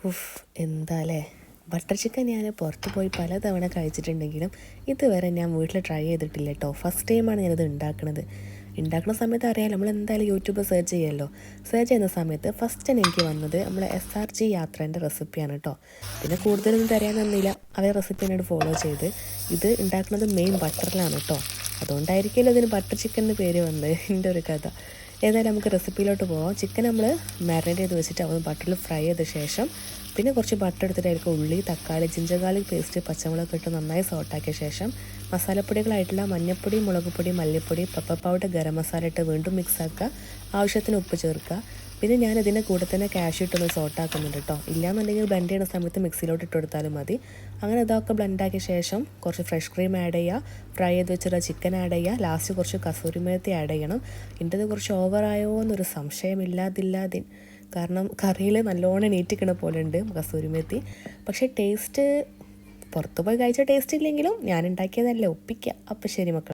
ഉഫ് എന്താല്ലേ, butter chicken ഞാൻ പുറത്ത് പോയി പലതവണ കഴിച്ചിട്ടുണ്ടെങ്കിലും ഇതുവരെ ഞാൻ വീട്ടിൽ ട്രൈ ചെയ്തിട്ടില്ല കേട്ടോ. ഫസ്റ്റ് ടൈമാണ് ഞാനിത് ഉണ്ടാക്കുന്ന സമയത്ത് അറിയാം, നമ്മൾ എന്തായാലും യൂട്യൂബ് സെർച്ച് ചെയ്യുമല്ലോ. സെർച്ച് ചെയ്യുന്ന സമയത്ത് ഫസ്റ്റ് തന്നെ എനിക്ക് വന്നത് നമ്മളെ SRG യാത്രേൻ്റെ റെസിപ്പിയാണ് കേട്ടോ. പിന്നെ കൂടുതലൊന്നും തരാൻ തന്നില്ല, അവരെ റെസിപ്പി എന്നോട് ഫോളോ ചെയ്ത്. ഇത് ഉണ്ടാക്കുന്നത് മെയിൻ ബട്ടറിലാണ് കേട്ടോ. അതുകൊണ്ടായിരിക്കുമല്ലോ ഇതിന് ബട്ടർ ചിക്കൻ എന്ന് പേര് വന്നത്. എൻ്റെ ഒരു കഥ. ഏതായാലും നമുക്ക് റെസിപ്പിയിലോട്ട് പോകാം. ചിക്കൻ നമ്മൾ മാരിനേറ്റ് ചെയ്ത് വെച്ചിട്ട് അത് ബട്ടറിൽ ഫ്രൈ ചെയ്ത ശേഷം പിന്നെ കുറച്ച് ബട്ടർ എടുത്തിട്ട് അതിലേക്ക് ഉള്ളി, തക്കാളി, ജിഞ്ചർ ഗാർലിക് പേസ്റ്റ്, പച്ചമുളക് ഇട്ട് നന്നായി സോട്ടാക്കിയ ശേഷം മസാലപ്പൊടികളായിട്ടുള്ള മഞ്ഞൾപ്പൊടി, മുളക് പൊടി, മല്ലിപ്പൊടി, പെപ്പർ പൗഡർ, ഗരം മസാല ഇട്ട് വീണ്ടും മിക്സ് ആക്കുക. ആവശ്യത്തിന് ഉപ്പ് ചേർക്കുക. പിന്നെ ഞാൻ ഇതിൻ്റെ കൂടെ തന്നെ കാഷ്യൂ ഇട്ടൊന്ന് സോട്ടാക്കുന്നുണ്ട് കേട്ടോ. ഇല്ലയെന്നുണ്ടെങ്കിൽ ബ്ലെൻഡ് ചെയ്യുന്ന സമയത്ത് മിക്സിയിലോട്ട് ഇട്ട് കൊടുത്താലും മതി. അങ്ങനെ ഇതൊക്കെ ബ്ലെൻഡാക്കിയ ശേഷം കുറച്ച് ഫ്രഷ് ക്രീം ആഡ് ചെയ്യുക, ഫ്രൈ ചെയ്ത് വെച്ചിട്ട് ചിക്കൻ ആഡ് ചെയ്യുക, ലാസ്റ്റ് കുറച്ച് കസൂരി മേത്തി ആഡ് ചെയ്യണം. ഇതിൻ്റെ കുറച്ച് ഓവറായോ എന്നൊരു സംശയമില്ലാതില്ലാതെ, കാരണം കറിയിൽ നല്ലോണം നീറ്റിക്കണ പോലെ ഉണ്ട് കസൂരി മേത്തി. പക്ഷേ ടേസ്റ്റ് പുറത്ത് പോയി കഴിച്ച ടേസ്റ്റ് ഇല്ലെങ്കിലും ഞാൻ ഉണ്ടാക്കിയതല്ലേ, ഒപ്പിക്കുക. അപ്പോൾ ശരി മക്കൾ.